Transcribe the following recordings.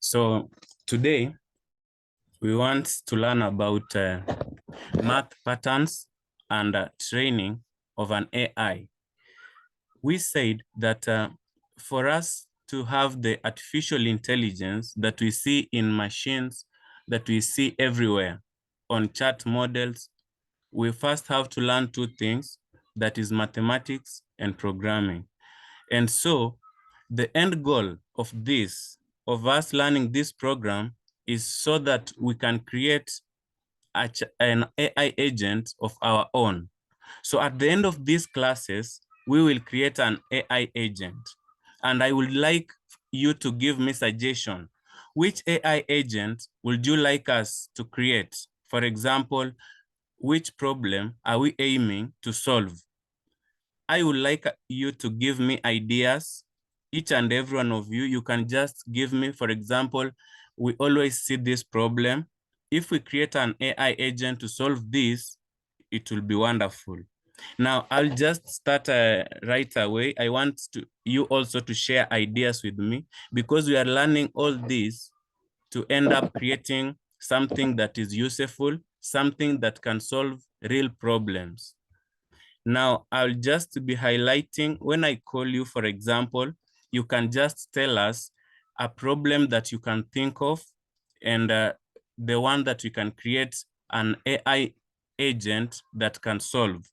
So today we want to learn about math patterns and training of an AI. We said that for us to have the artificial intelligence that we see in machines, that we see everywhere on chat models, we first have to learn two things, that is mathematics and programming. And so the end goal of us learning this program is so that we can create an AI agent of our own. So at the end of these classes, we will create an AI agent. And I would like you to give me suggestion. Which AI agent would you like us to create? For example, which problem are we aiming to solve? I would like you to give me ideas. Each and every one of you, you can just give me, for example, we always see this problem. If we create an AI agent to solve this, it will be wonderful. Now, I'll just start right away. I want you also to share ideas with me, because we are learning all this to end up creating something that is useful, something that can solve real problems. Now, I'll just be highlighting when I call you, for example, you can just tell us a problem that you can think of and the one that you can create an AI agent that can solve.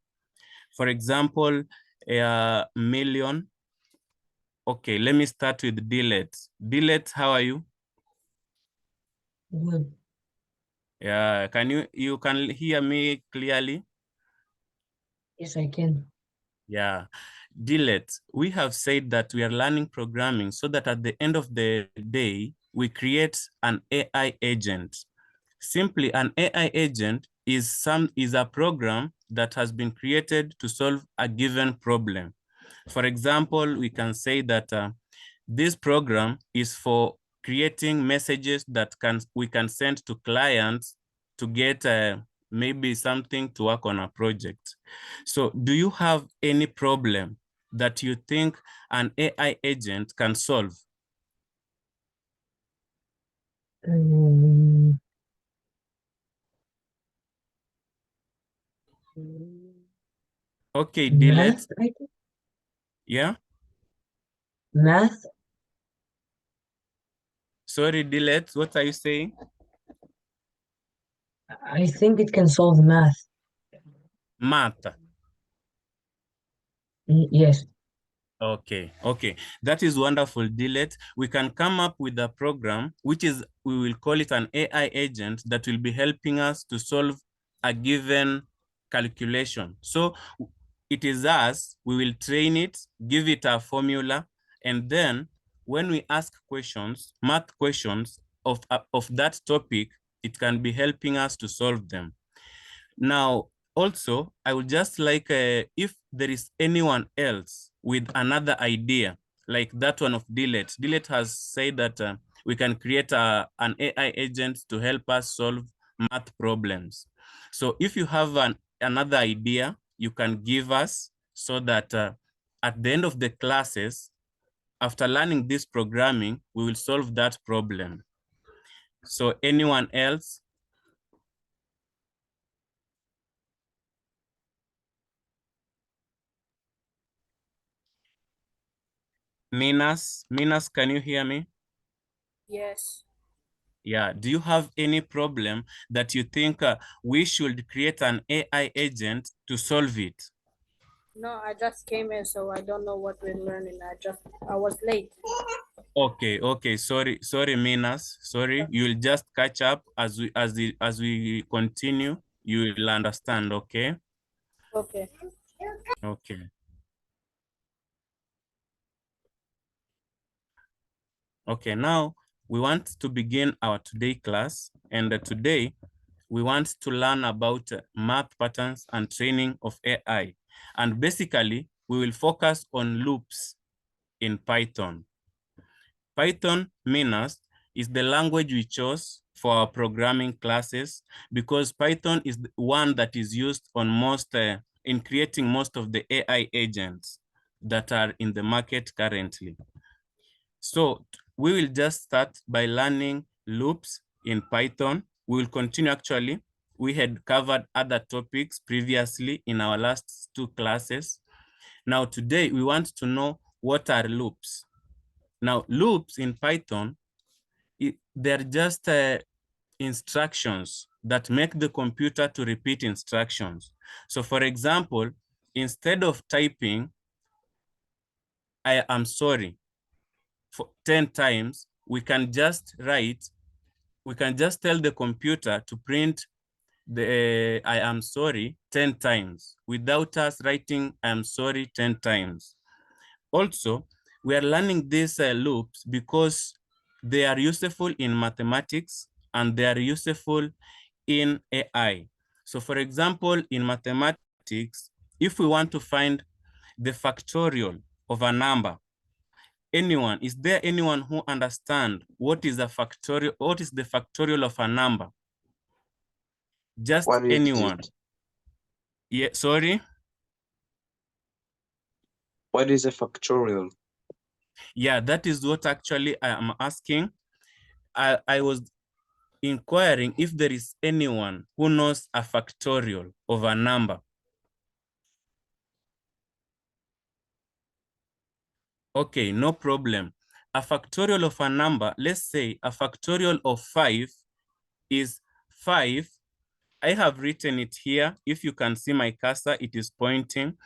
For example, a million. Okay, let me start with Dillet. Dillet, how are you? Good. Yeah, you can hear me clearly? Yes, I can. Yeah. Dillet, we have said that we are learning programming so that at the end of the day, we create an AI agent. Simply, an AI agent is a program that has been created to solve a given problem. For example, we can say that this program is for creating messages that we can send to clients to get maybe something to work on a project. So do you have any problem that you think an AI agent can solve? Okay, Math, Dillet. I think. Yeah? Math. Sorry, Dillet, what are you saying? I think it can solve math. Math. Yes. Okay, okay. That is wonderful, Dillet. We can come up with a program, we will call it an AI agent that will be helping us to solve a given calculation. So it is us, we will train it, give it a formula, and then when we ask questions, math questions of that topic, it can be helping us to solve them. Now, also, I would just like, if there is anyone else with another idea, like that one of Dillet. Dillet has said that we can create an AI agent to help us solve math problems. So if you have another idea, you can give us so that at the end of the classes, after learning this programming, we will solve that problem. So anyone else? Minas, can you hear me? Yes. Yeah, do you have any problem that you think we should create an AI agent to solve it? No, I just came in, so I don't know what we're learning. I was late. Okay, okay, sorry, Minas, sorry. You'll just catch up as we continue. you will understand, okay? Okay. Okay. Okay, now we want to begin our today class, and today we want to learn about math patterns and training of AI. And basically, we will focus on loops in Python. Python means is the language we chose for our programming classes because Python is the one that is used on most in creating most of the AI agents that are in the market currently. So we will just start by learning loops in Python. We will continue actually. We had covered other topics previously in our last two classes. Now today we want to know what are loops. Now loops in Python, they're just instructions that make the computer to repeat instructions. So for example, instead of typing, I am sorry, for 10 times, we can just tell the computer to print the I am sorry 10 times without us writing I am sorry 10 times. Also, we are learning these loops because they are useful in mathematics and they are useful in AI. So for example, in mathematics, if we want to find the factorial of a number, is there anyone who understands what is the factorial of a number? Just What is anyone. it? Yeah, sorry? What is a factorial? Yeah, that is what actually I am asking. I was inquiring if there is anyone who knows a factorial of a number. Okay, no problem. A factorial of a number, let's say a factorial of 5 is 5. I have written it here. If you can see my cursor, it is pointing.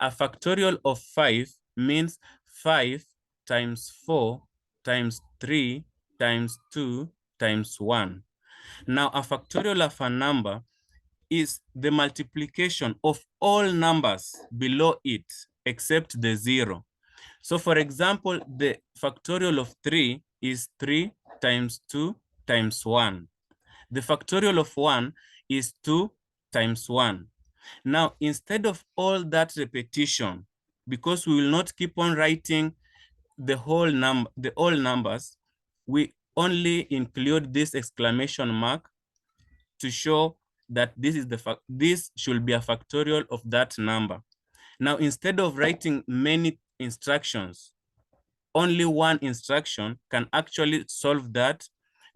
A factorial of 5 means 5 times 4 times 3 times 2 times 1. Now, a factorial of a number is the multiplication of all numbers below it except the 0. So for example, the factorial of 3 is 3 times 2 times 1. The factorial of 1 is 2 times 1. Now, instead of all that repetition, because we will not keep on writing the all numbers, we only include this exclamation mark to show that this should be a factorial of that number. Now, instead of writing many instructions, only one instruction can actually solve that,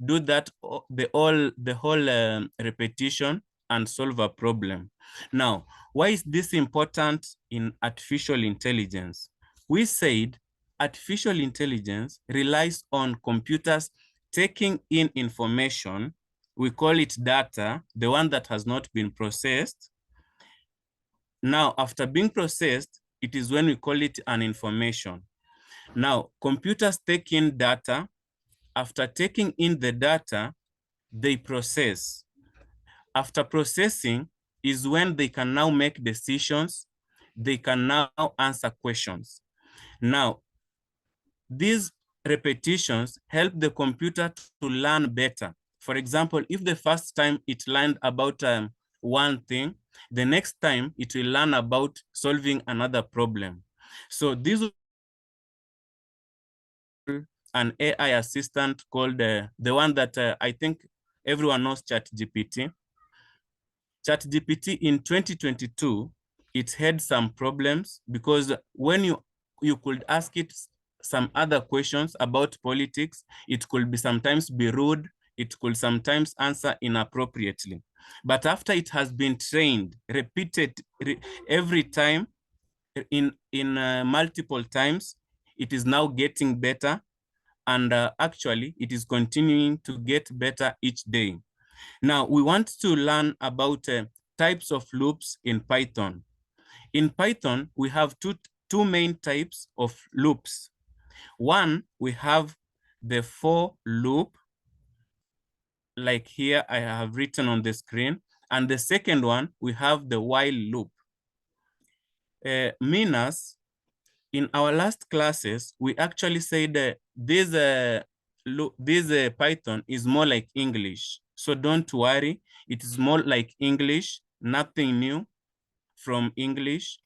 do that, the whole repetition and solve a problem. Now, why is this important in artificial intelligence? We said artificial intelligence relies on computers taking in information. We call it data, the one that has not been processed. Now, after being processed, it is when we call it an information. Now, computers take in data. After taking in the data, they process. After processing is when they can now make decisions. They can now answer questions. Now, these repetitions help the computer to learn better. For example, if the first time it learned about one thing, the next time it will learn about solving another problem. So this an AI assistant called the one that I think everyone knows, ChatGPT. ChatGPT in 2022, it had some problems because when you could ask it some other questions about politics, it could be sometimes be rude, it could sometimes answer inappropriately. But after it has been trained, repeated every time in multiple times, it is now getting better. And actually, it is continuing to get better each day. Now, we want to learn about types of loops in Python. In Python, we have two main types of loops. One, we have the for loop, like here I have written on the screen. And the second one, we have the while loop. Meaners, in our last classes, we actually said that this Python is more like English. So don't worry, it is more like English, nothing new from English.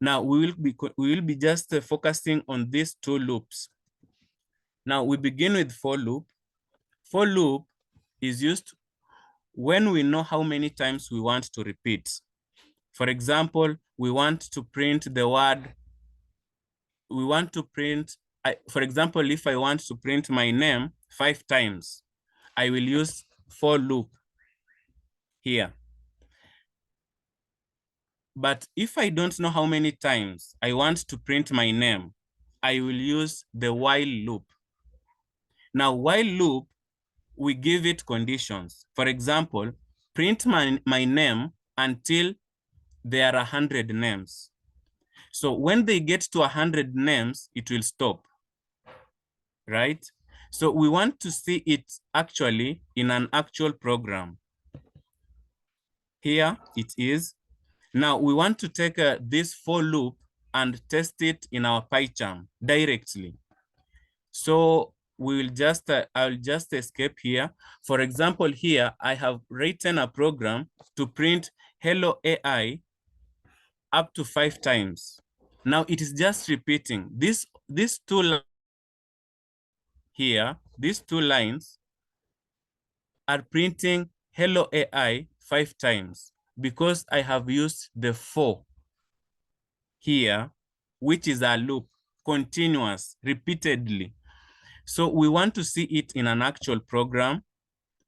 Now we will be just focusing on these two loops. Now we begin with for loop. For loop is used when we know how many times we want to repeat. For example, we want to print the word, we want to print, for example, if I want to print my name 5 times, I will use for loop here. But if I don't know how many times I want to print my name, I will use the while loop. Now, while loop, we give it conditions. For example, print my name until there are 100 names. So when they get to 100 names, it will stop, right? So we want to see it actually in an actual program. Here it is. Now we want to take this for loop and test it in our PyCharm directly. So we will just, I'll just escape here. For example, here I have written a program to print hello AI up to 5 times. Now it is just repeating these two here, these 2 lines are printing hello AI 5 times because I have used the for here, which is a loop, continuous, repeatedly. So we want to see it in an actual program,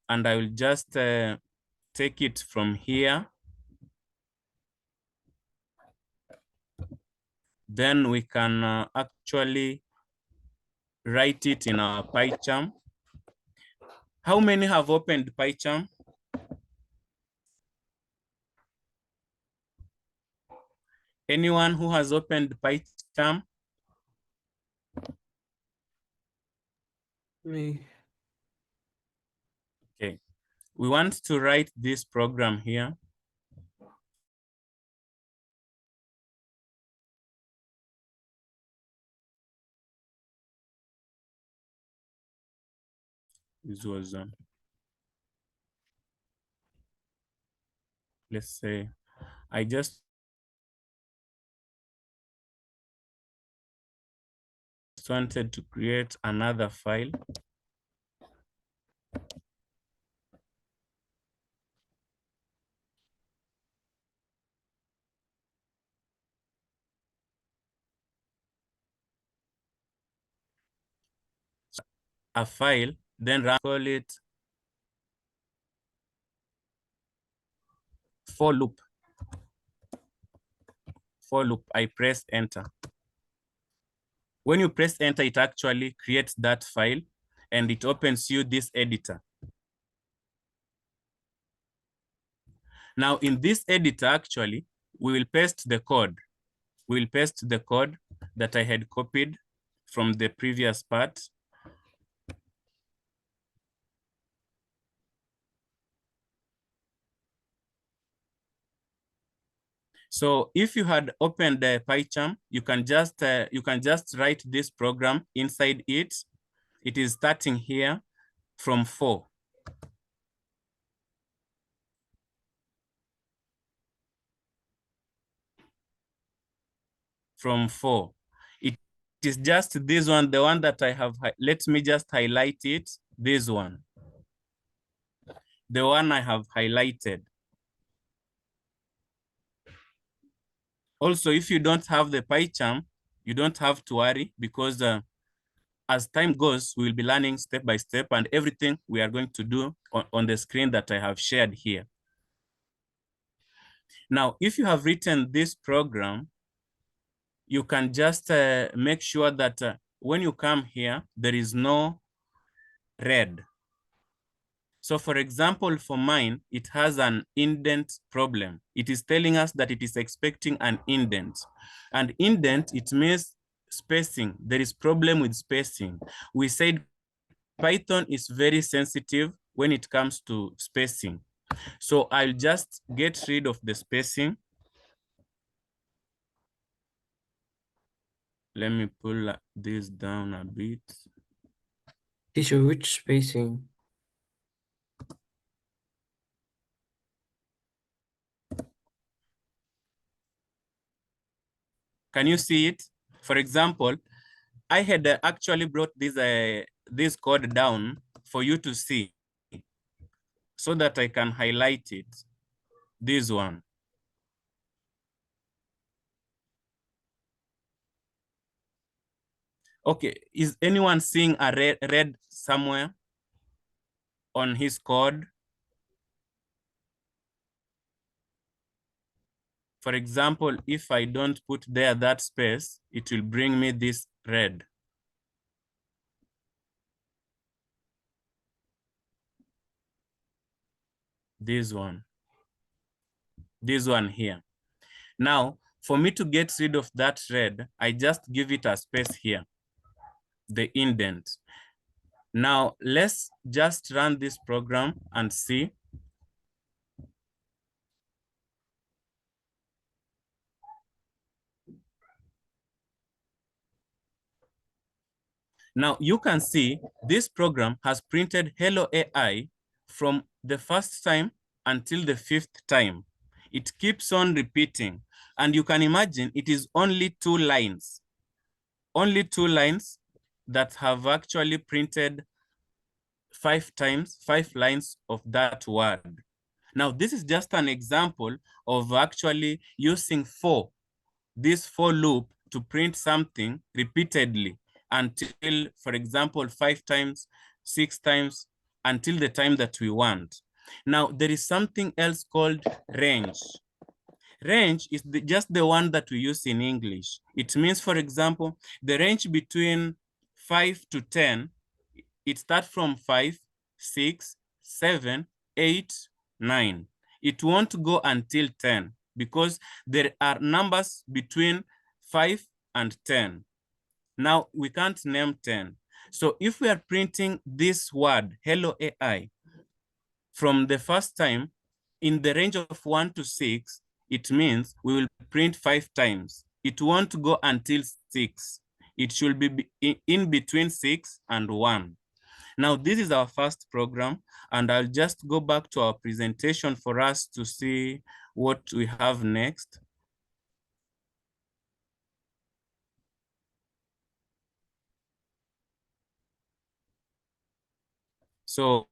and I will just take it from here. Then we can actually write it in our PyCharm. How many have opened PyCharm? Anyone who has opened PyCharm? Me. Okay. We want to write this program here. This was, let's say, I just wanted to create another file. A file, then call it for loop. For loop, I press enter. When you press enter, it actually creates that file and it opens you this editor. Now in this editor, actually, we will paste the code. We will paste the code that I had copied from the previous part. So if you had opened the PyCharm, you can just write this program inside it. It is starting here from 4. From 4. It is just this one, the one that I have. Let me just highlight it. This one. The one I have highlighted. Also, if you don't have the PyCharm, you don't have to worry because as time goes, we will be learning step by step and everything we are going to do on the screen that I have shared here. Now, if you have written this program, you can just make sure that when you come here, there is no red. So for example, for mine, it has an indent problem. It is telling us that it is expecting an indent. And indent, it means spacing. There is problem with spacing. We said Python is very sensitive when it comes to spacing. So I'll just get rid of the spacing. Let me pull this down a bit. Teacher, which spacing? Can you see it? For example, I had actually brought this code down for you to see so that I can highlight it. This one. Okay, is anyone seeing a red somewhere on his code? For example, if I don't put there that space, it will bring me this red. This one here. Now, for me to get rid of that red, I just give it a space here, the indent. Now, let's just run this program and see. Now, you can see this program has printed hello AI from the first time until the 5th time. It keeps on repeating. And you can imagine it is only 2 lines. Only 2 lines that have actually printed 5 times, 5 lines of that word. Now, this is just an example of actually using this for loop to print something repeatedly until, for example, 5 times, 6 times, until the time that we want. Now, there is something else called range. Range is just the one that we use in English. It means, for example, the range between 5 to 10, it starts from 5, 6, 7, 8, 9. It won't go until 10 because there are numbers between 5 and 10. Now, we can't name 10. So if we are printing this word, hello AI, from the first time in the range of 1 to 6, it means we will print 5 times. It won't go until 6. It should be in between 6 and 1. Now, this is our first program, and I'll just go back to our presentation for us to see what we have next. So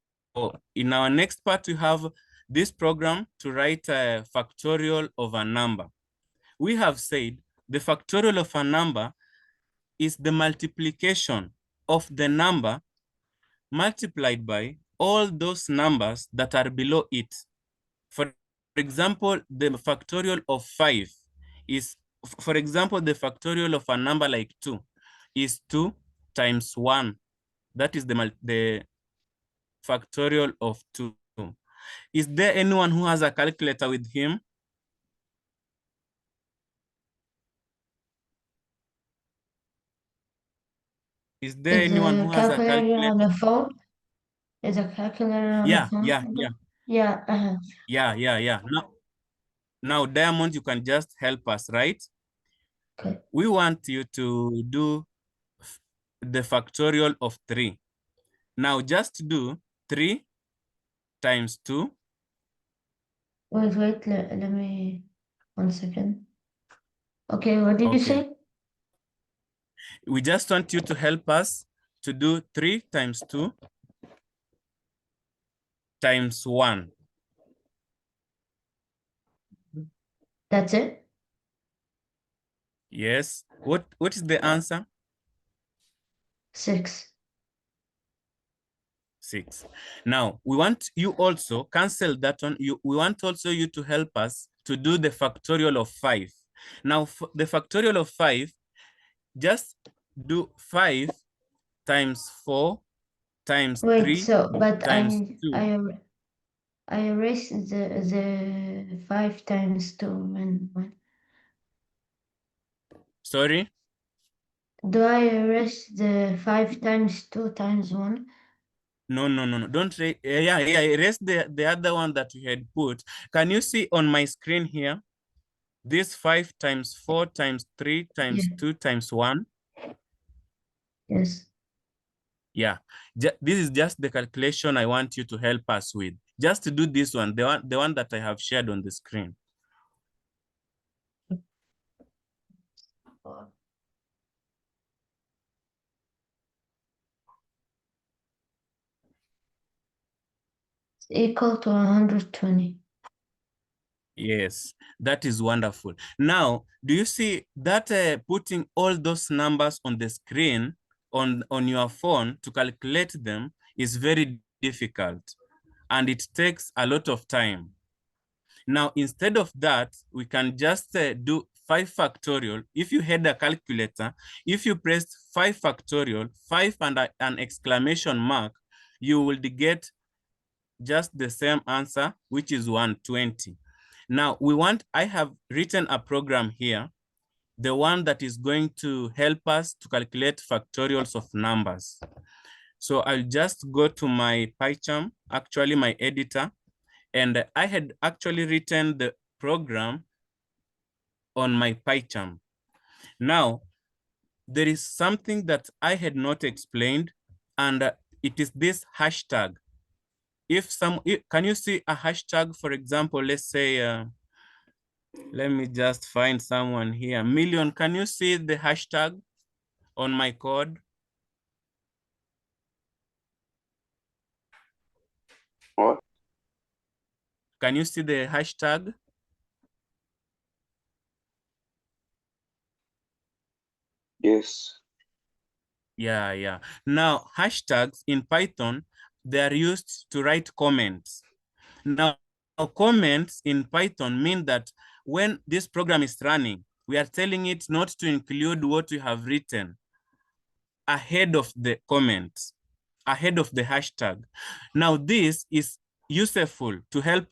in our next part, we have this program to write a factorial of a number. We have said the factorial of a number is the multiplication of the number multiplied by all those numbers that are below it. For example, the factorial of 5 is, for example, the factorial of a number like 2 is 2 times 1. That is the factorial of 2. Is there anyone who has a calculator with him? Is there anyone who has a calculator on the phone? Is a calculator on the phone? Yeah. Now, Diamond, you can just help us, right? Okay. We want you to do the factorial of 3. Now, just do 3 times 2. Wait, let me 1 second. Okay, what did you say? We just want you to help us to do 3 times 2 times 1. That's it? Yes. What is the answer? 6. 6. Now, we want you also, cancel that one. We want also you to help us to do the factorial of 5. Now, the factorial of 5, just do 5 times 4 times 3 but times 2. I erased the 5 times 2 and 1. Sorry? Do I erase the 5 times 2 times 1? No. Don't yeah, erase the other one that we had put. Can you see on my screen here? This 5 times 4 times 3 times 2 times 1. Yes. Yeah, this is just the calculation I want you to help us with. Just to do this one, the one that I have shared on the screen. It's equal to 120. Yes, that is wonderful. Now, do you see that putting all those numbers on the screen on your phone to calculate them is very difficult and it takes a lot of time. Now, instead of that, we can just do 5 factorial. If you had a calculator, if you pressed 5 factorial, 5 and an exclamation mark, you will get just the same answer, which is 120. Now, I have written a program here, the one that is going to help us to calculate factorials of numbers. So I'll just go to my PyCharm, actually my editor, and I had actually written the program on my PyCharm. Now, there is something that I had not explained, and it is this hashtag. Can you see a hashtag, for example, let's say, let me just find someone here. Million, can you see the hashtag on my code? What? Can you see the hashtag? Yes. Yeah. Now, hashtags in Python, they are used to write comments. Now, comments in Python mean that when this program is running, we are telling it not to include what we have written ahead of the comments, ahead of the hashtag. Now, this is useful to help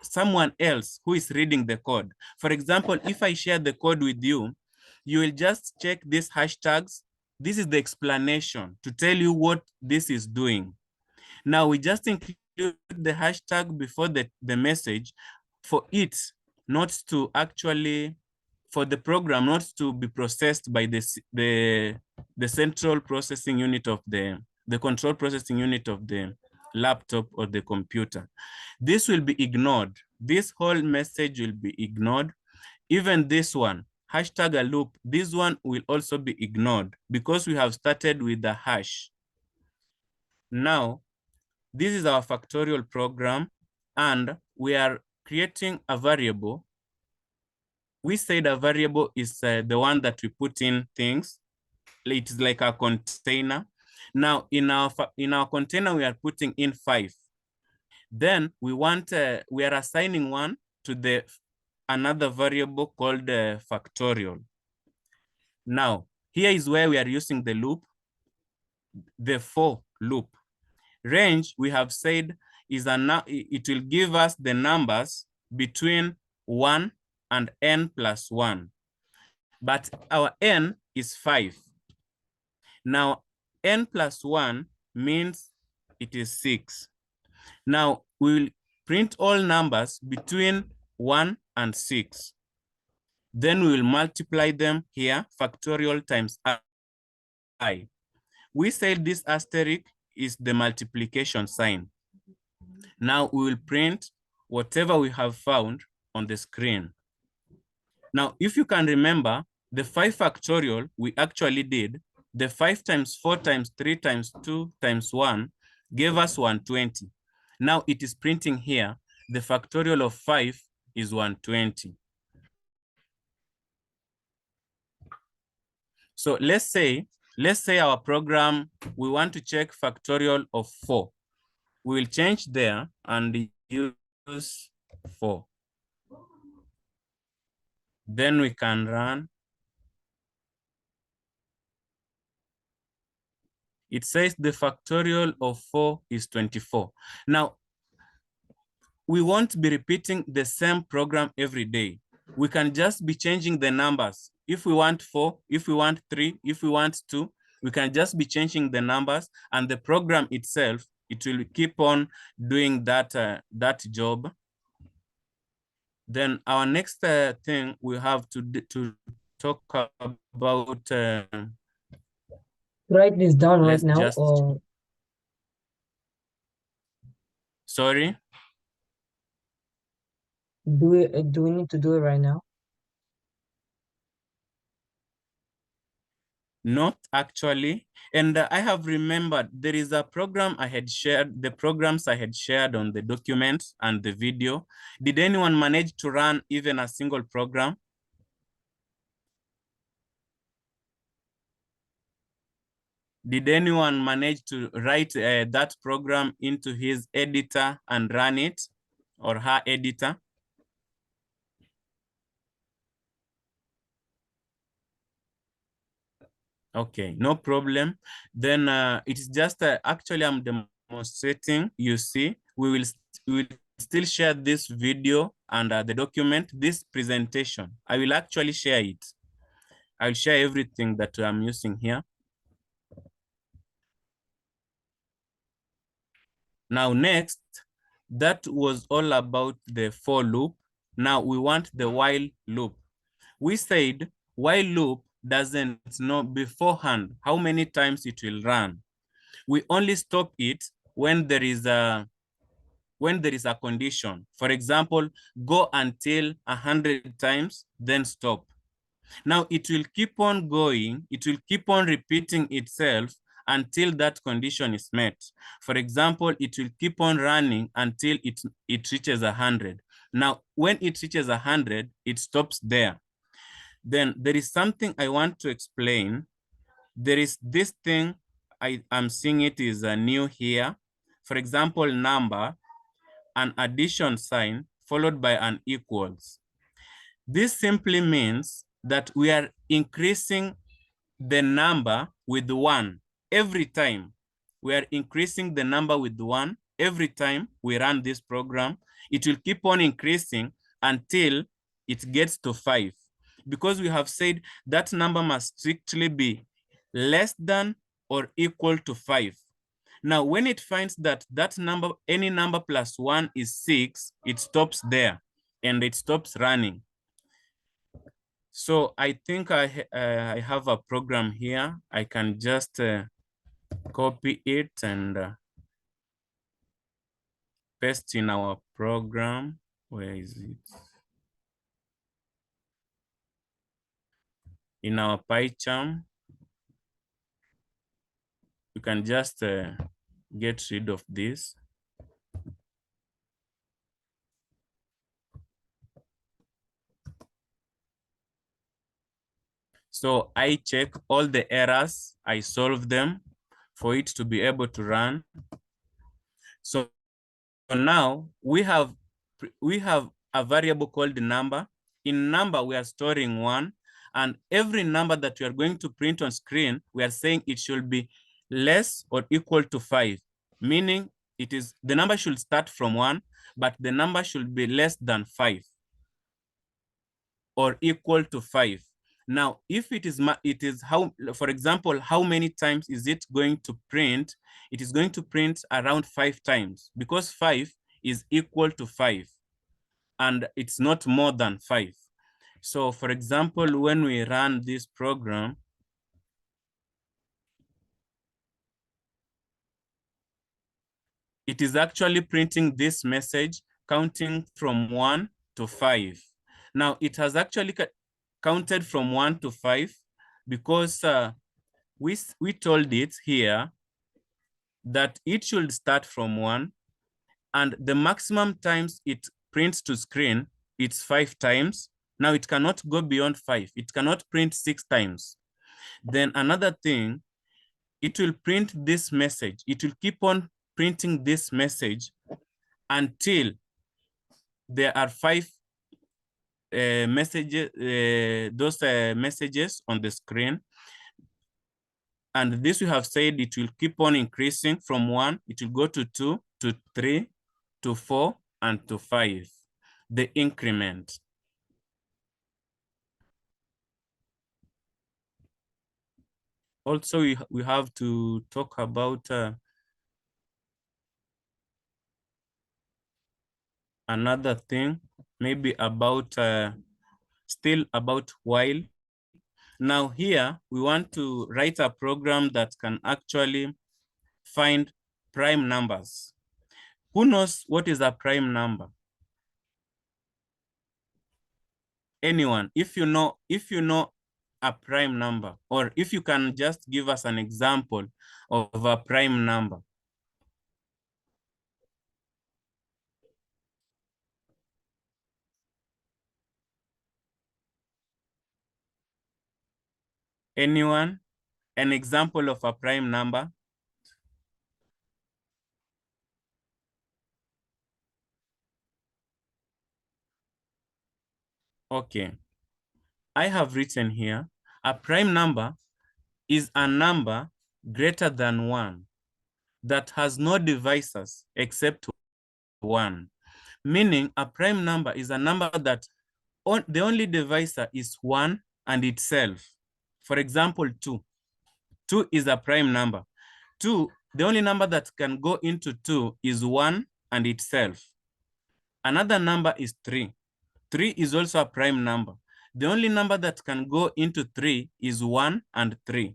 someone else who is reading the code. For example, if I share the code with you, you will just check these hashtags. This is the explanation to tell you what this is doing. Now, we just include the hashtag before the message for it not to actually, for the program not to be processed by the central processing unit of the control processing unit of the laptop or the computer. This will be ignored. This whole message will be ignored. Even this one, hashtag a loop, this one will also be ignored because we have started with the hash. Now, this is our factorial program, and we are creating a variable. We said a variable is the one that we put in things. It is like a container. Now, in our container, we are putting in 5. Then we are assigning one to another variable called factorial. Now, here is where we are using the loop, the for loop. Range, we have said, it will give us the numbers between 1 and n plus 1. But our n is 5. Now, n plus 1 means it is 6. Now, we will print all numbers between 1 and 6. Then we will multiply them here, factorial times I. We said this asterisk is the multiplication sign. Now we will print whatever we have found on the screen. Now, if you can remember, the 5 factorial we actually did, the 5 times 4 times 3 times 2 times 1 gave us 120. Now it is printing here, the factorial of 5 is 120. So let's say our program, we want to check factorial of 4. We will change there and use 4. Then we can run. It says the factorial of 4 is 24. Now, we won't be repeating the same program every day. We can just be changing the numbers. If we want 4, if we want 3, if we want 2, we can just be changing the numbers and the program itself it will keep on doing that, that job. Then our next thing we have to talk about. Write this down right Let's now, just. or Sorry. do we need to do it right now? Not actually. And I have remembered there is a program I had shared, the programs I had shared on the document and the video. Did anyone manage to run even a single program? Did anyone manage to write that program into his editor and run it, or her editor? Okay, no problem. Then it is just actually I'm demonstrating. You see, we will still share this video and the document, this presentation. I will actually share it. I'll share everything that I'm using here. Now next, that was all about the for loop. Now we want the while loop. We said while loop doesn't know beforehand how many times it will run. We only stop it when there is a condition. For example, go until 100 times, then stop. Now it will keep on going, it will keep on repeating itself until that condition is met. For example, it will keep on running until it reaches 100. Now, when it reaches 100, it stops there. Then there is something I want to explain. There is this thing, I'm seeing it is new here. For example, number, an addition sign followed by an equals. This simply means that we are increasing the number with 1 every time. We are increasing the number with 1 every time we run this program. It will keep on increasing until it gets to 5. Because we have said that number must strictly be less than or equal to 5. Now, when it finds that that number, any number plus 1 is 6, it stops there and it stops running. So I think I have a program here. I can just copy it and paste in our program. Where is it? In our PyCharm. You can just get rid of this. So I check all the errors, I solve them for it to be able to run. So now we have a variable called number. In number, we are storing 1, and every number that we are going to print on screen, we are saying it should be less or equal to 5, meaning it is the number should start from 1, but the number should be less than 5 or equal to 5. Now, if it is how, for example, how many times is it going to print? It is going to print around 5 times because 5 is equal to 5 and it's not more than 5. So for example, when we run this program, it is actually printing this message counting from 1 to 5. Now it has actually counted from 1 to 5 because we told it here that it should start from 1 and the maximum times it prints to screen, it's 5 times. Now it cannot go beyond 5. It cannot print 6 times. Then another thing, it will print this message. It will keep on printing this message until there are 5 messages, those messages on the screen. And this we have said it will keep on increasing from 1, it will go to 2, to 3, to 4, and to 5, the increment. Also, we have to talk about another thing, maybe about still about while. Now here we want to write a program that can actually find prime numbers. Who knows what is a prime number? Anyone? If you know a prime number, or if you can just give us an example of a prime number. Anyone? An example of a prime number? Okay. I have written here, a prime number is a number greater than 1 that has no divisors except 1. Meaning a prime number is a number that the only divisor is 1 and itself. For example, 2. 2 is a prime number. 2, the only number that can go into 2 is 1 and itself. Another number is 3. 3 is also a prime number. The only number that can go into 3 is 1 and 3.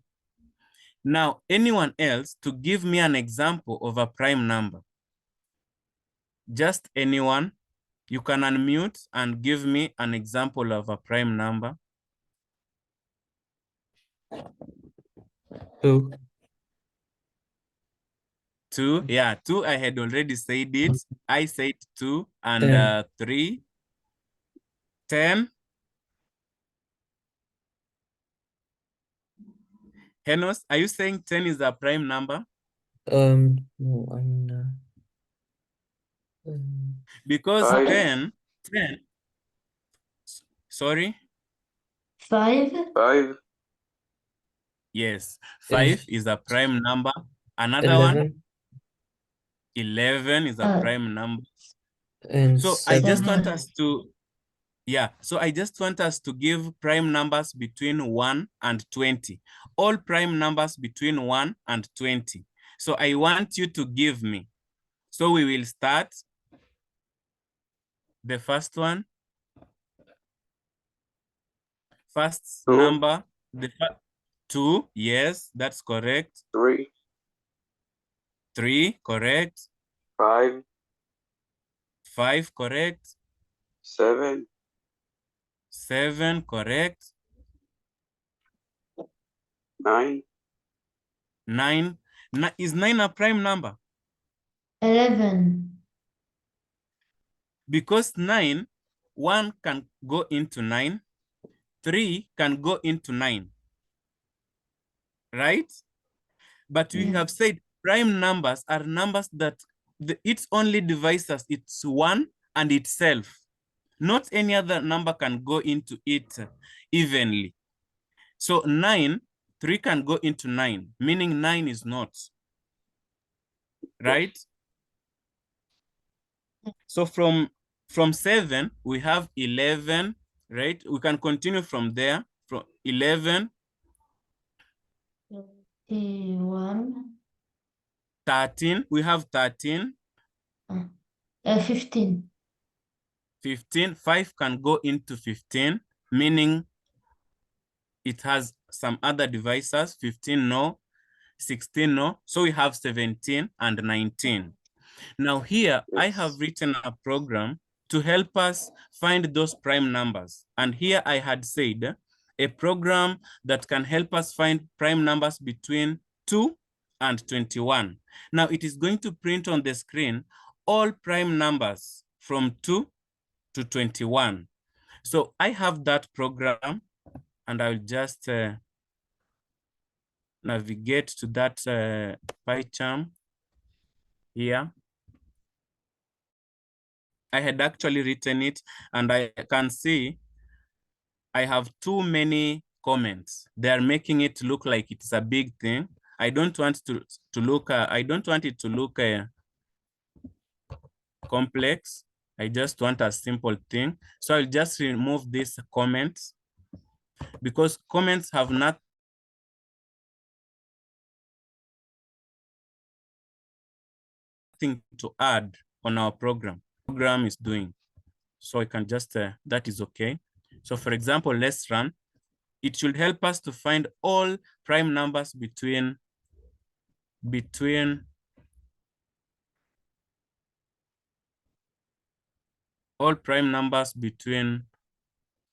Now, anyone else to give me an example of a prime number? Just anyone. You can unmute and give me an example of a prime number. 2. 2, yeah, 2, I had already said it. I said 2 and 10. 3. 10. Henos, are you saying 10 is a prime number? No, I mean, Because Five. 10, sorry? 5. 5. Yes, 5 is a prime number. Another 11 one, 11 is a prime number. and So I just 7. want us to, so I just want us to give prime numbers between 1 and 20. All prime numbers between 1 and 20. So I want you to give me. So we will start. The first one. First 2. number, 2, yes, that's correct. 3. 3, correct. 5. 5, correct. 7. 7, correct. 9. 9. Is 9 a prime number? 11. Because 9, 1 can go into 9. 3 can go into 9. Right? But we have said prime numbers are numbers that its only divisors, it's 1 and itself. Not any other number can go into it evenly. So 9, 3 can go into 9, meaning 9 is not. Right? So from 7, we have 11, right? We can continue from there. From 11. 21. 13, we have 13. 15. 15, 5 can go into 15, meaning it has some other divisors. 15, no. 16, no. So we have 17 and 19. Now here, I have written a program to help us find those prime numbers. And here I had said a program that can help us find prime numbers between 2 and 21. Now it is going to print on the screen all prime numbers from 2 to 21. So I have that program, and I'll just navigate to that PyCharm here. I had actually written it, and I can see I have too many comments. They are making it look like it's a big thing. I don't want to look. I don't want it to look complex. I just want a simple thing. So I'll just remove these comments, because comments have nothing to add on our program. program is doing. So I can just, that is okay. So for example, let's run. It should help us to find all prime numbers between all prime numbers between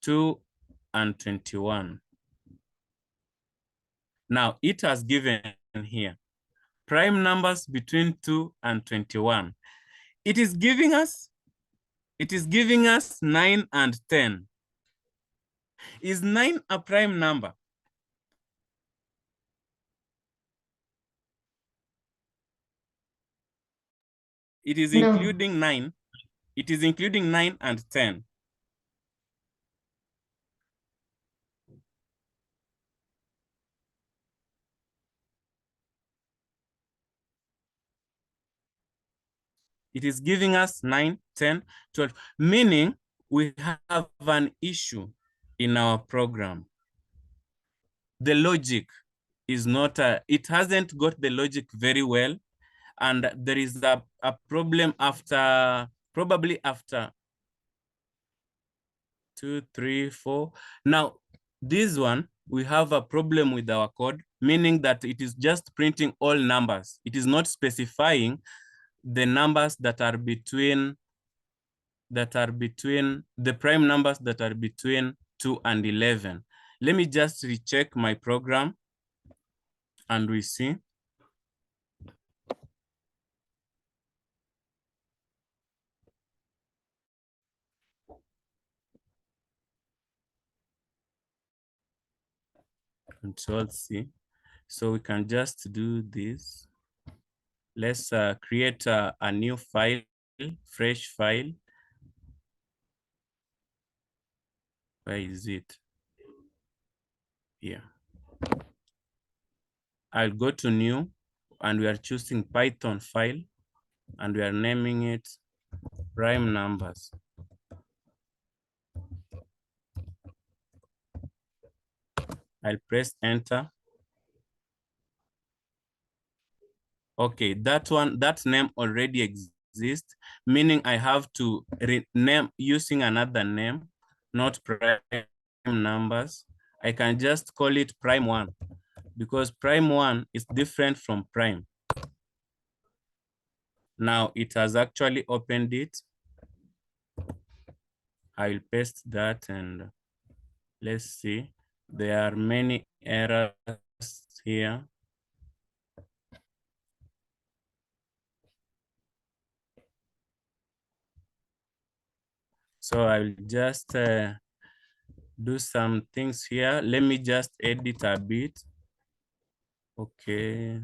2 and 21. Now it has given here prime numbers between 2 and 21. It is giving us 9 and 10. Is 9 a prime number? It is No. including 9. It is including 9 and 10. It is giving us 9, 10, 12, meaning we have an issue in our program. The logic is not, it hasn't got the logic very well. And there is a problem after, probably after 2, 3, 4. Now, this one, we have a problem with our code, meaning that it is just printing all numbers. It is not specifying the numbers that are between, the prime numbers that are between 2 and 11. Let me just recheck my program and we see. Control C. So we can just do this. Let's create a new file, fresh file. Where is it? Here. I'll go to new and we are choosing Python file and we are naming it prime numbers. I'll press enter. Okay, that name already exists, meaning I have to rename using another name, not prime numbers. I can just call it prime 1 because prime 1 is different from prime. Now it has actually opened it. I'll paste that and let's see. There are many errors here. So I'll just do some things here. Let me just edit a bit. Okay.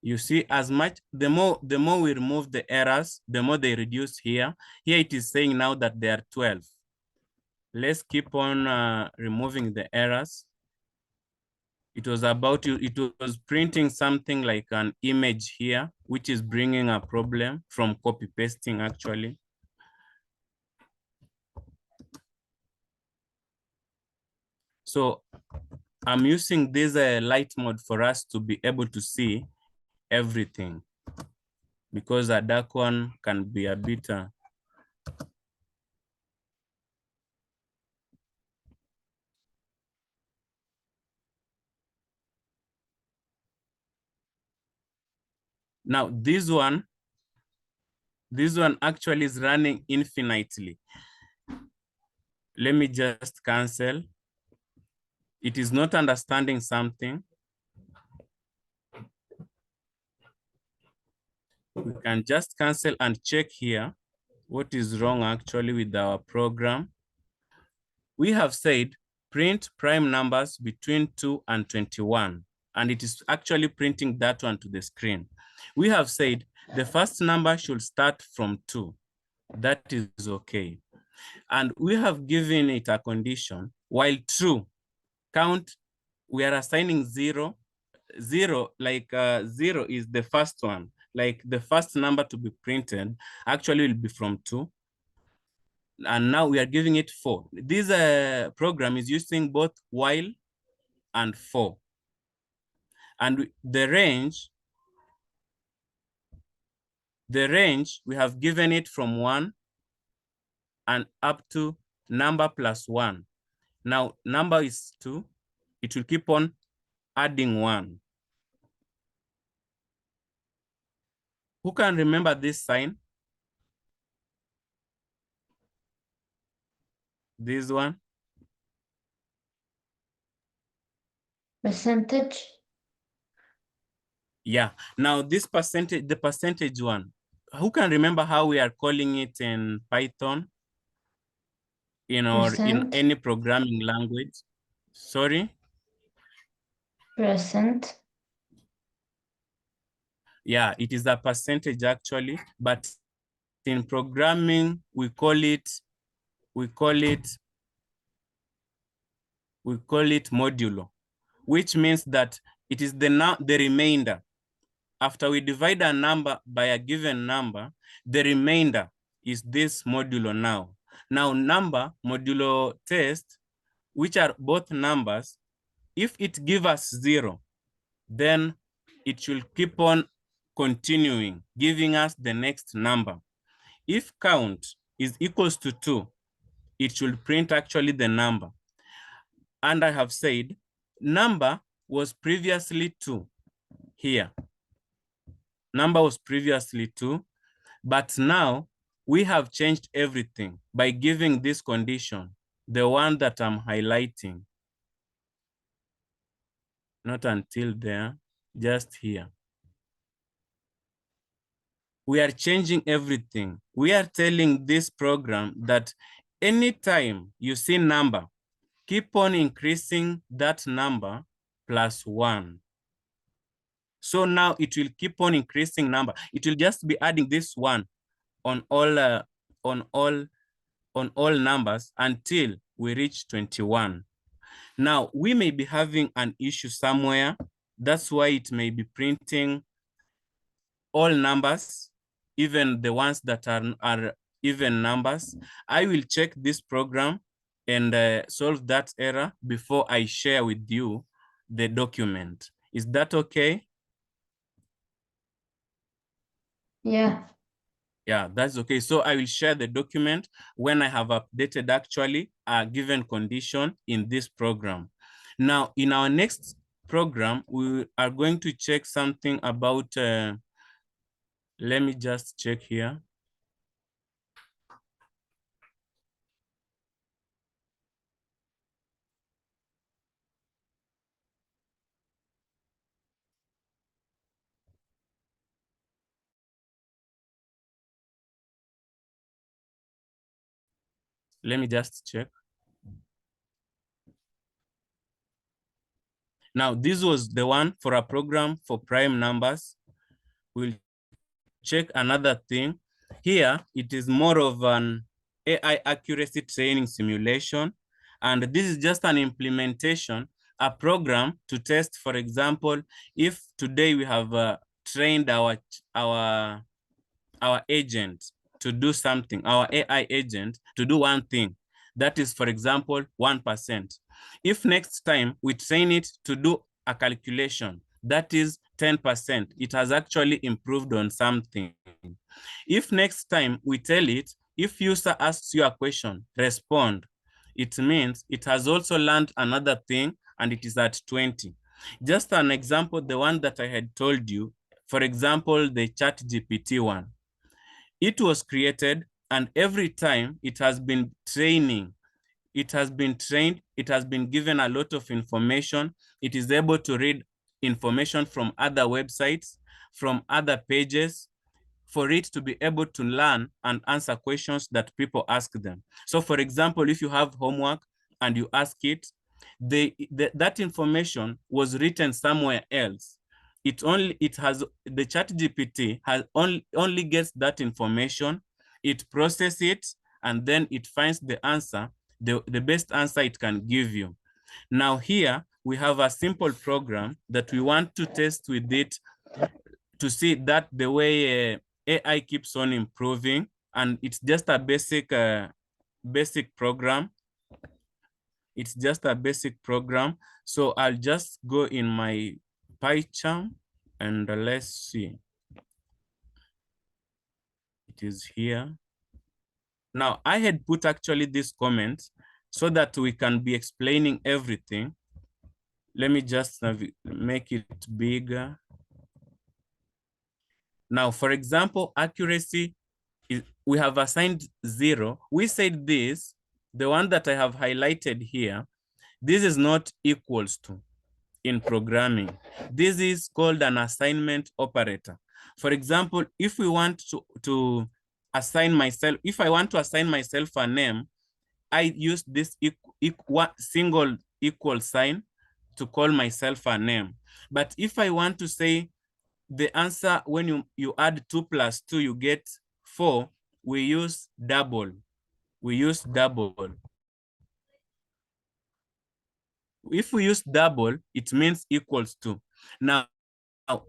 You see, as much, the more we remove the errors, the more they reduce here. Here it is saying now that there are 12. Let's keep on removing the errors. It was printing something like an image here, which is bringing a problem from copy pasting actually. So I'm using this light mode for us to be able to see everything because a dark one can be a bit now this one actually is running infinitely. Let me just cancel. It is not understanding something. We can just cancel and check here what is wrong actually with our program. We have said print prime numbers between 2 and 21, and it is actually printing that one to the screen. We have said the first number should start from 2. That is okay. And we have given it a condition, while true, count, we are assigning 0. 0, like 0 is the first one. Like the first number to be printed actually will be from 2. And now we are giving it 4. This program is using both while and for. And the range The range, we have given it from 1 and up to number plus 1. Now, number is 2. It will keep on adding 1. Who can remember this sign? This one? Percentage. Yeah. Now, this percentage, the percentage one, who can remember how we are calling it in Python? Or in Percent. any programming language? Sorry? Percent. Yeah, it is a percentage actually, but in programming, we call it modulo, which means that it is the remainder. After we divide a number by a given number, the remainder is this modulo now. Now, number modulo test, which are both numbers, if it gives us 0, then it should keep on continuing, giving us the next number. If count is equals to 2, it should print actually the number. And I have said number was previously 2 here. Number was previously 2, but now we have changed everything by giving this condition, the one that I'm highlighting. Not until there, just here. We are changing everything. We are telling this program that anytime you see number, keep on increasing that number plus 1. So now it will keep on increasing number. It will just be adding this 1 on all numbers until we reach 21. Now we may be having an issue somewhere. That's why it may be printing all numbers, even the ones that are even numbers. I will check this program and solve that error before I share with you the document. Is that okay? Yeah. Yeah, that's okay. So I will share the document when I have updated actually a given condition in this program. Now, in our next program, we are going to check something about, let me just check here. Let me just check. Now, this was the one for a program for prime numbers. We'll check another thing. Here, it is more of an AI accuracy training simulation. And this is just an implementation, a program to test, for example, if today we have trained our agent to do something, our AI agent to do one thing, that is, for example, 1%. If next time we train it to do a calculation, that is 10%, it has actually improved on something. If next time we tell it, if user asks you a question, respond, it means it has also learned another thing and it is at 20. Just an example, the one that I had told you, for example, the ChatGPT one. It was created and every time it has been training, it has been trained, it has been given a lot of information. It is able to read information from other websites, from other pages, for it to be able to learn and answer questions that people ask them. So for example, if you have homework and you ask it, that information was written somewhere else. The ChatGPT has only gets that information, it processes it, and then it finds the answer, the best answer it can give you. Now here we have a simple program that we want to test with it to see that the way AI keeps on improving, and it's just a basic program. It's just a basic program. So I'll just go in my PyCharm and let's see. It is here. Now, I had put actually this comment so that we can be explaining everything. Let me just make it bigger. Now, for example, accuracy, we have assigned 0. We said this, the one that I have highlighted here, this is not equals to in programming. This is called an assignment operator. For example, if we want to assign myself, if I want to assign myself a name, I use this single equal sign to call myself a name. But if I want to say the answer, when you add 2 plus 2, you get 4, we use double. We use double. If we use double, it means equals to. Now,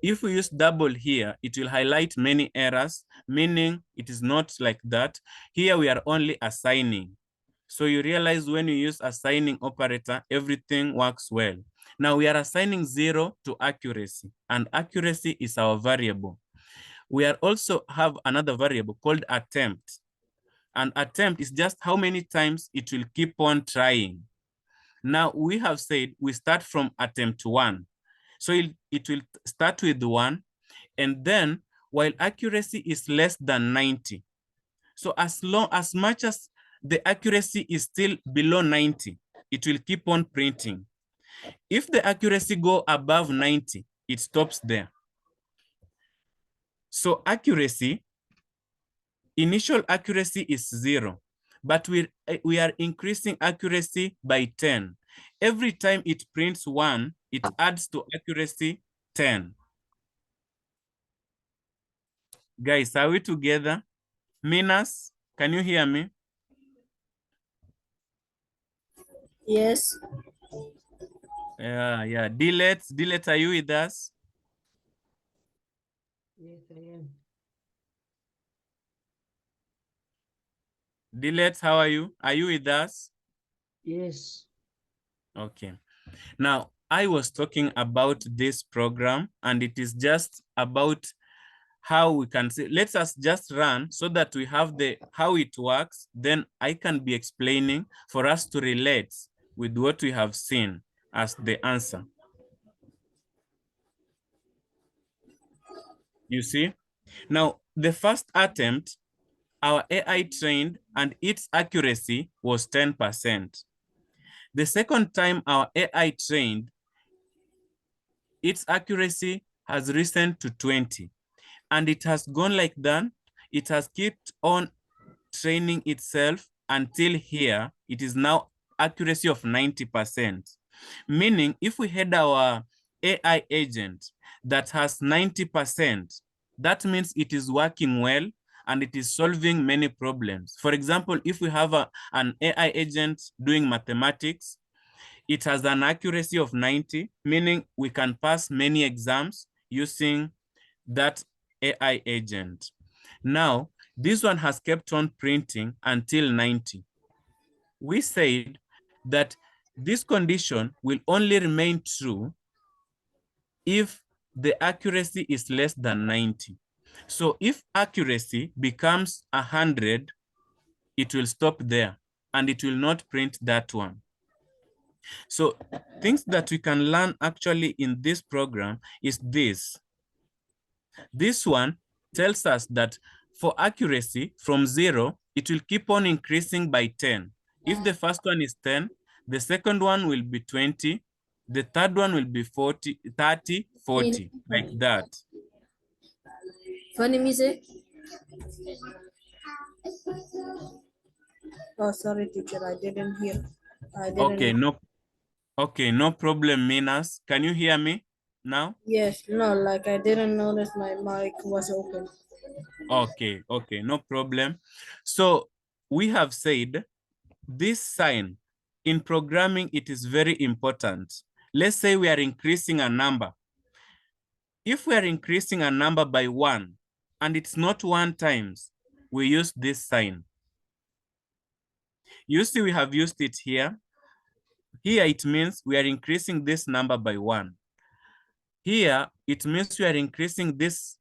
if we use double here, it will highlight many errors, meaning it is not like that. Here we are only assigning. So you realize when you use assigning operator, everything works well. Now we are assigning 0 to accuracy, and accuracy is our variable. We are also have another variable called attempt. And attempt is just how many times it will keep on trying. Now we have said we start from attempt 1. So it will start with 1, and then while accuracy is less than 90. So as much as the accuracy is still below 90, it will keep on printing. If the accuracy go above 90, it stops there. So accuracy, initial accuracy is 0, but we are increasing accuracy by 10. Every time it prints 1, it adds to accuracy 10. Guys, are we together? Minas, can you hear me? Yes. Yeah. Dilet, are you with us? Yes, I am. Dilet, how are you? Are you with us? Yes. Okay. Now, I was talking about this program, and it is just about how we can see. Let us just run so that we have how it works. Then I can be explaining for us to relate with what we have seen as the answer. You see? Now, the first attempt, our AI trained and its accuracy was 10%. The second time our AI trained, its accuracy has risen to 20. And it has gone like that. It has kept on training itself until here. It is now accuracy of 90%. Meaning, if we had our AI agent that has 90%, that means it is working well and it is solving many problems. For example, if we have an AI agent doing mathematics, it has an accuracy of 90, meaning we can pass many exams using that AI agent. Now, this one has kept on printing until 90. We said that this condition will only remain true if the accuracy is less than 90. So if accuracy becomes 100, it will stop there and it will not print that one. So things that we can learn actually in this program is this. This one tells us that for accuracy from 0, it will keep on increasing by 10. If the first one is 10, the second one will be 20, the third one will be 40, 30, 40, like that. Funny music. Oh, sorry, teacher. I didn't hear. Okay, no problem, Minas. Can you hear me now? Yes, no, like I didn't notice my mic was open. Okay, no problem. So we have said this sign in programming, it is very important. Let's say we are increasing a number. If we are increasing a number by 1 and it's not 1 times, we use this sign. You see, we have used it here. Here, it means we are increasing this number by 1. Here, it means we are increasing this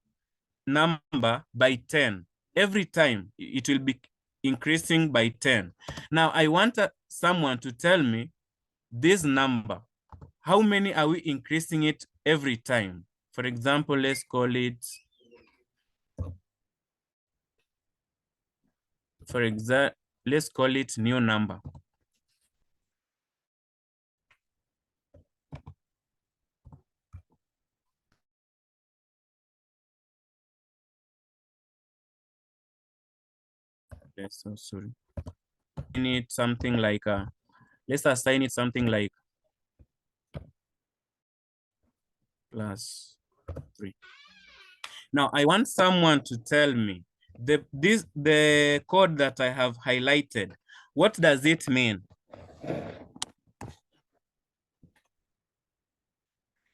number by 10. every time it will be increasing by 10. Now I want someone to tell me this number. How many are we increasing it every time? For example, let's call it, let's call it new number. Let's sorry. We need something like let's assign it something like +3. Now I want someone to tell me the code that I have highlighted. What does it mean?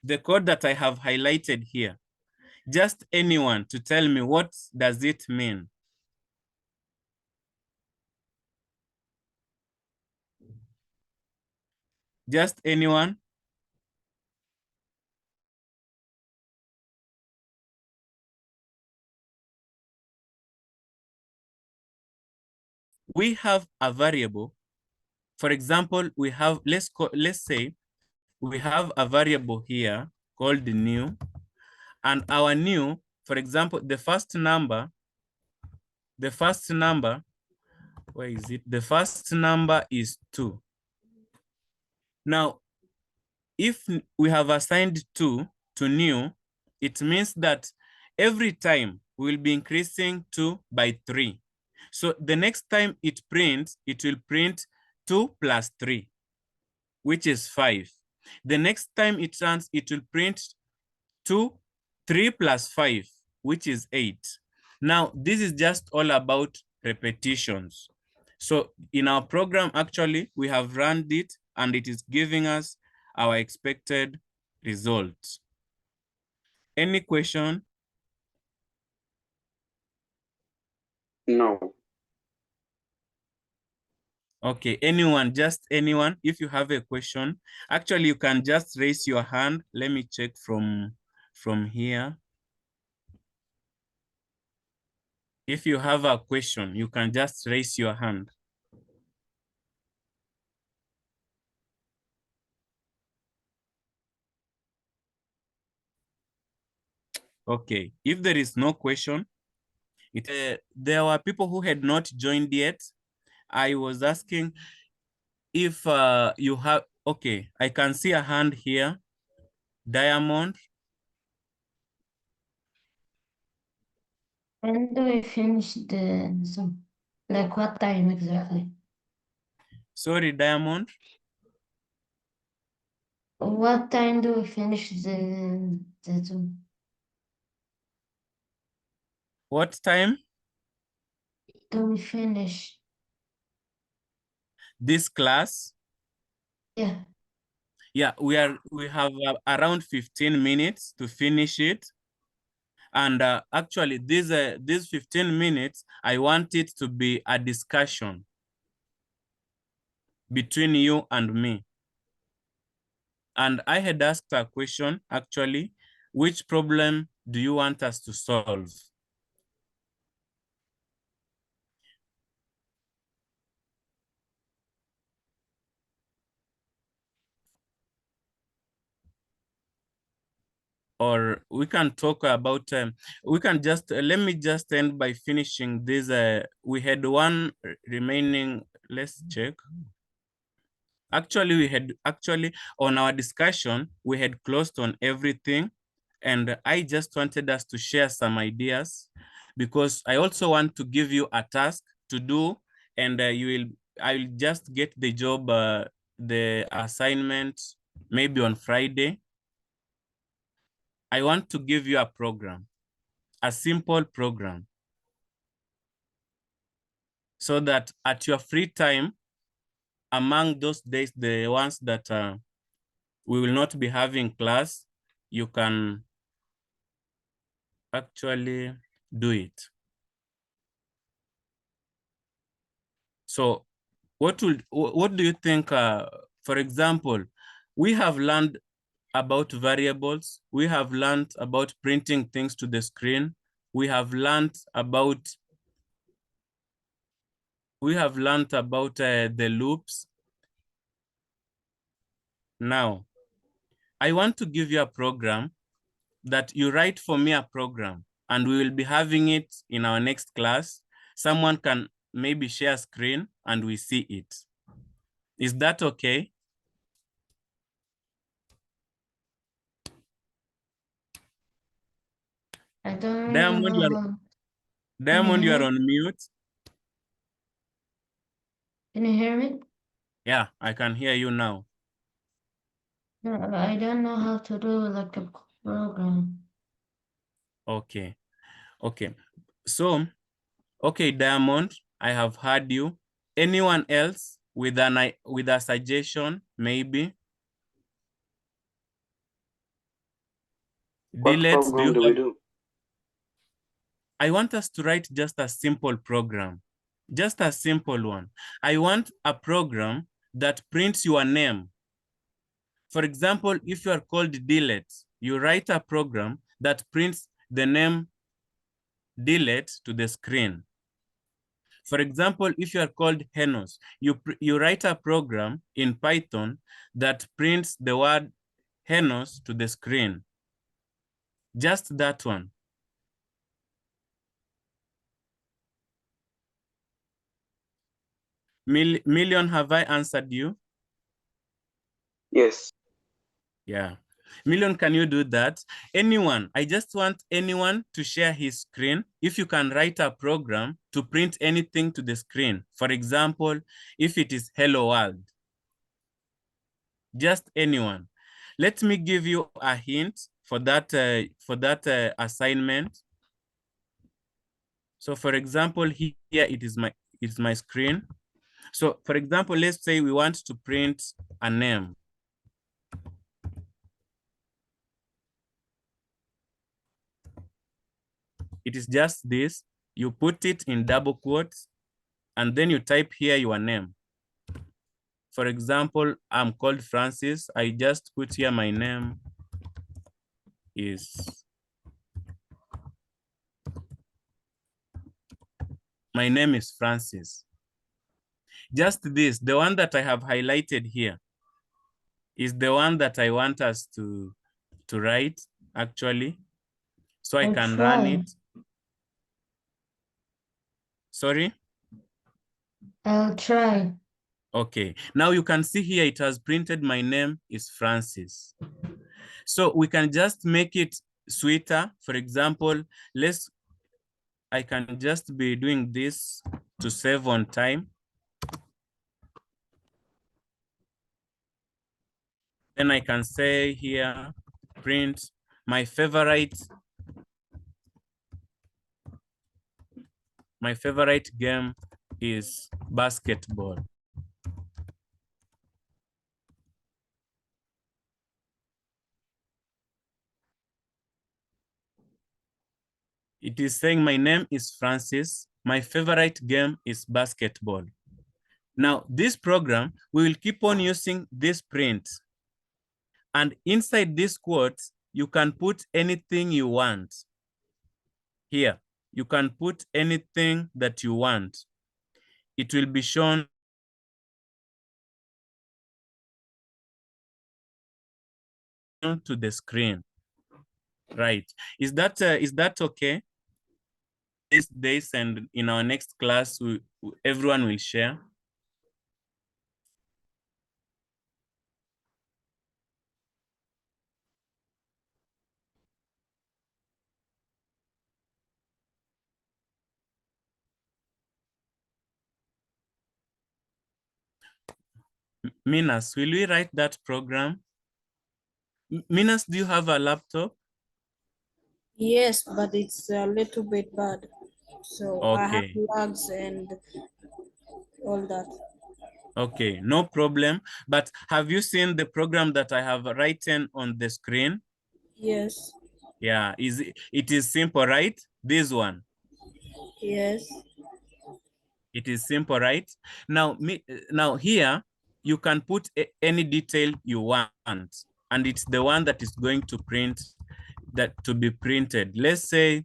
The code that I have highlighted here. Just anyone to tell me what does it mean? Just anyone? We have a variable. For example, we have, let's say we have a variable here called new, and our new, for example, the first number, where is it? The first number is 2. Now, if we have assigned 2 to new, it means that every time we'll be increasing 2 by 3. So the next time it prints, it will print 2 plus 3, which is 5. The next time it runs, it will print 3 plus 5, which is 8. Now, this is just all about repetitions. So in our program, actually, we have run it and it is giving us our expected results. Any question? No. Okay, anyone, just anyone, if you have a question, actually you can just raise your hand. Let me check from here. If you have a question, you can just raise your hand. Okay, if there is no question, there were people who had not joined yet. I was asking if you have, okay, I can see a hand here. Diamond. When do we finish the Zoom? Like what time exactly? Sorry, Diamond. What time do we finish the Zoom? What time? Do we finish? This class? Yeah. Yeah, we have around 15 minutes to finish it. And actually, these 15 minutes, I want it to be a discussion between you and me. And I had asked a question, actually, which problem do you want us to solve? Or we can talk about, we can just, let me just end by finishing this. We had one remaining, let's check. Actually, on our discussion, we had closed on everything. And I just wanted us to share some ideas because I also want to give you a task to do, and I will just get the job, the assignment, maybe on Friday. I want to give you a program, a simple program, so that at your free time, among those days, the ones that we will not be having class, you can actually do it. So what do you think, for example, we have learned about variables. We have learned about printing things to the screen. We have learned about we have learned about the loops. Now, I want to give you a program that you write for me a program, and we will be having it in our next class. Someone can maybe share screen and we see it. Is that okay? I don't really Diamond, know how. Diamond, you are hear? on mute. Can you hear me? Yeah, I can hear you now. No, I don't know how to do like a program. Okay, okay. So, okay, Diamond, I have heard you. Anyone else with a suggestion, maybe? What Dilets, do program you do we have? do? I want us to write just a simple program, just a simple one. I want a program that prints your name. For example, if you are called Dilets, you write a program that prints the name Dilets to the screen. For example, if you are called Henos, you write a program in Python that prints the word Henos to the screen. Just that one. Million, have I answered you? Yes. Yeah. Million, can you do that? Anyone, I just want anyone to share his screen. If you can write a program to print anything to the screen. For example, if it is hello world. Just anyone. Let me give you a hint for that assignment. So for example, here it is my screen. So for example, let's say we want to print a name. It is just this. You put it in double quotes and then you type here your name. For example, I'm called Francis. I just put here my name is Francis. Just this, the one that I have highlighted here is the one that I want us to write actually. So I can run it. Sorry? I'll try. Okay, now you can see here it has printed my name is Francis. So we can just make it sweeter. For example, I can just be doing this to save on time. Then I can say here, print my favorite game is basketball. It is saying my name is Francis. My favorite game is basketball. Now, this program, we will keep on using this print. And inside this quotes, you can put anything you want. Here, you can put anything that you want. It will be shown to the screen. Right. Is that okay? These days and in our next class, everyone will share. Minas, will we write that program? Minas, do you have a laptop? Yes, but it's a little bit bad. So I have Okay. lags and all that. Okay, no problem. But have you seen the program that I have written on the screen? Yes. Yeah, it is simple, right? This one. Yes. It is simple, right? Now, now here, you can put any detail you want, and it's the one that is going to be printed. Let's say,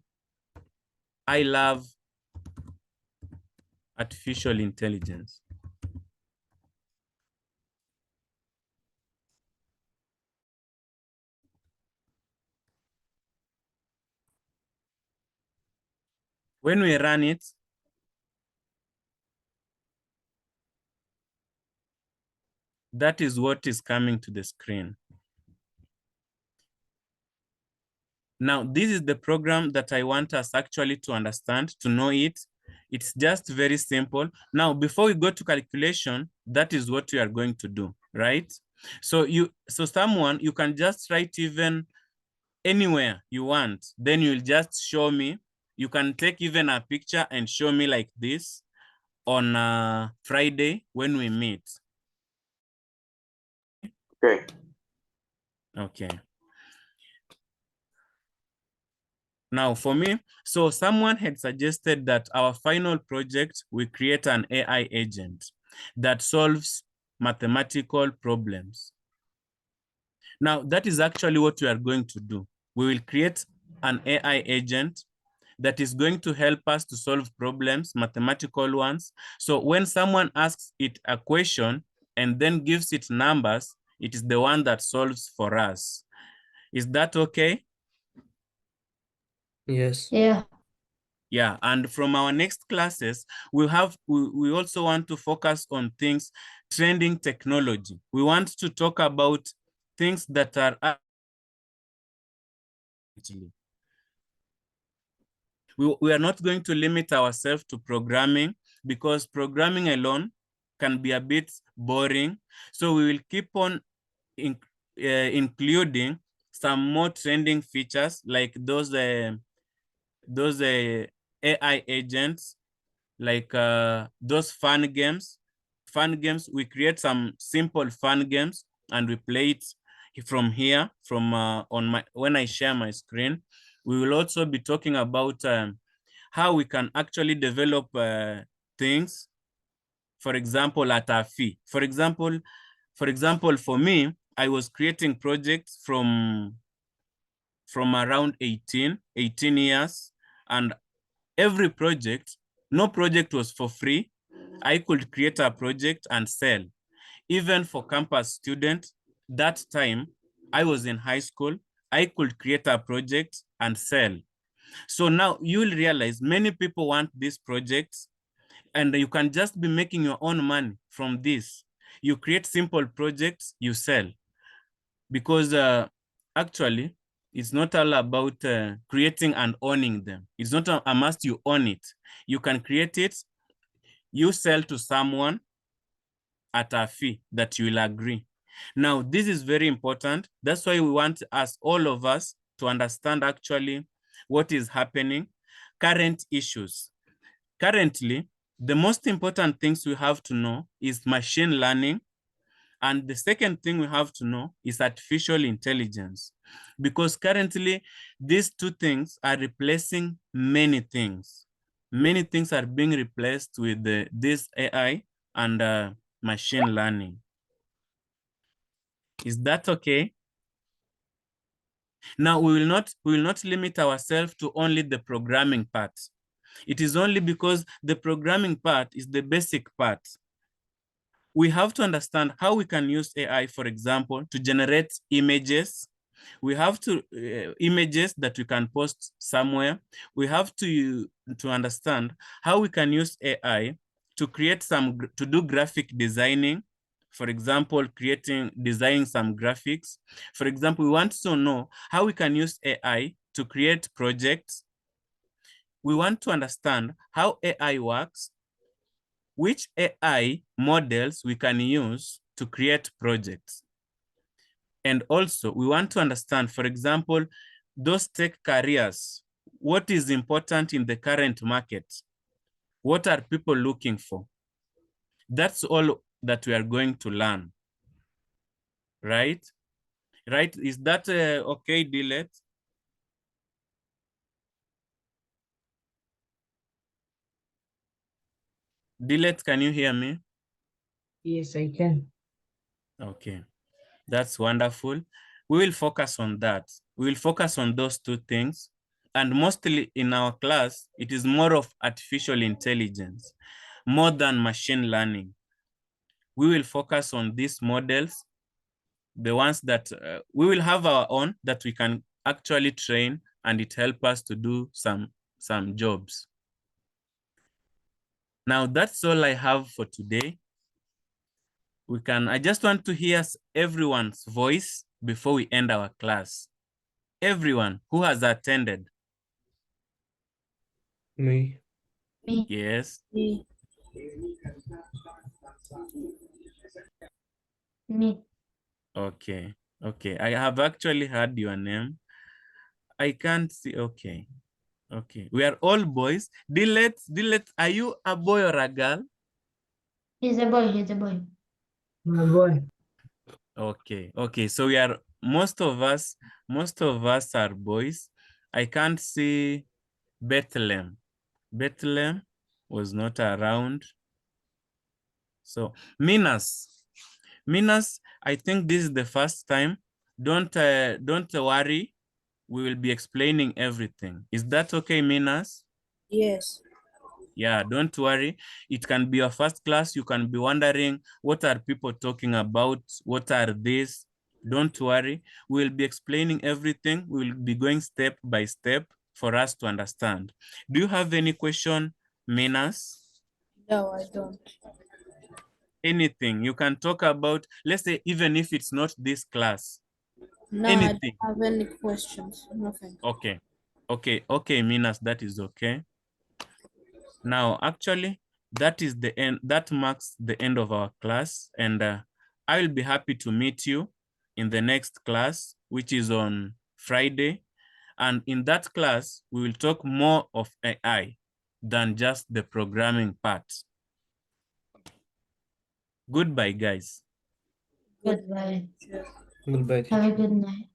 I love Artificial intelligence. When we run it, that is what is coming to the screen. Now, this is the program that I want us actually to understand, to know it. It's just very simple. Now, before we go to calculation, that is what we are going to do, right? So you can just write even anywhere you want. Then you'll just show me. You can take even a picture and show me like this on Friday when we meet. Okay. Okay. Now for me, so someone had suggested that our final project, we create an AI agent that solves mathematical problems. Now that is actually what we are going to do. We will create an AI agent that is going to help us to solve problems, mathematical ones. So when someone asks it a question and then gives it numbers, it is the one that solves for us. Is that okay? Yes. Yeah. Yeah, and from our next classes, we also want to focus on things, trending technology. We want to talk about things that are actually. We are not going to limit ourselves to programming because programming alone can be a bit boring. So we will keep on including some more trending features like those AI agents, like those fun games. We create some simple fun games and we play it from here, when I share my screen. We will also be talking about how we can actually develop things, for example, at a fee. For example, for me, I was creating projects from around 18 years, and every project, no project was for free. I could create a project and sell. Even for campus students, that time I was in high school, I could create a project and sell. So now you'll realize many people want these projects and you can just be making your own money from this. You create simple projects, you sell. Because actually, it's not all about creating and owning them. It's not a must you own it. You can create it, you sell to someone at a fee that you will agree. Now, this is very important. That's why we want all of us to understand actually what is happening, current issues. Currently, the most important things we have to know is machine learning. And the second thing we have to know is artificial intelligence, because currently these two things are replacing many things. Many things are being replaced with this AI and machine learning. Is that okay? Now, we will not limit ourselves to only the programming part. It is only because the programming part is the basic part. We have to understand how we can use AI, for example, to generate images. We have to images that we can post somewhere. We have to understand how we can use AI to create to do graphic designing. For example, designing some graphics. For example, we want to know how we can use AI to create projects. We want to understand how AI works, which AI models we can use to create projects. And also we want to understand, for example, those tech careers, what is important in the current market? What are people looking for? That's all that we are going to learn, right? Right, is that okay, Dilet? Dilet, can you hear me? Yes, I can. Okay, that's wonderful. We will focus on that. We will focus on those two things. And mostly in our class, it is more of artificial intelligence. more than machine learning. We will focus on these models, the ones that we will have our own that we can actually train, and it help us to do some jobs. Now that's all I have for today. I just want to hear everyone's voice before we end our class. Everyone who has attended. Me. Me. Yes. Me. Me. Okay. Okay. I have actually heard your name. I can't see. Okay. Okay. We are all boys. Dillet, are you a boy or a girl? He's a boy. He's a boy. My boy. Okay. Okay. So we are most of us are boys. I can't see Bethlehem. Bethlehem was not around. So Minas, I think this is the first time. Don't worry. We will be explaining everything. Is that okay, Minas? Yes. Yeah, don't worry. It can be your first class. You can be wondering, what are people talking about? What are these? Don't worry. We'll be explaining everything. We'll be going step by step for us to understand. Do you have any question, Minas? No, I don't. Anything you can talk about, let's say, even if it's not this class. No, Anything. I don't have any questions. Nothing. Okay. Okay, Minas, that is okay. Now, actually, that is the end. That marks the end of our class, and I will be happy to meet you in the next class, which is on Friday. And in that class, we will talk more of AI than just the programming part. Goodbye, guys. Goodbye. Goodbye. Have a good night.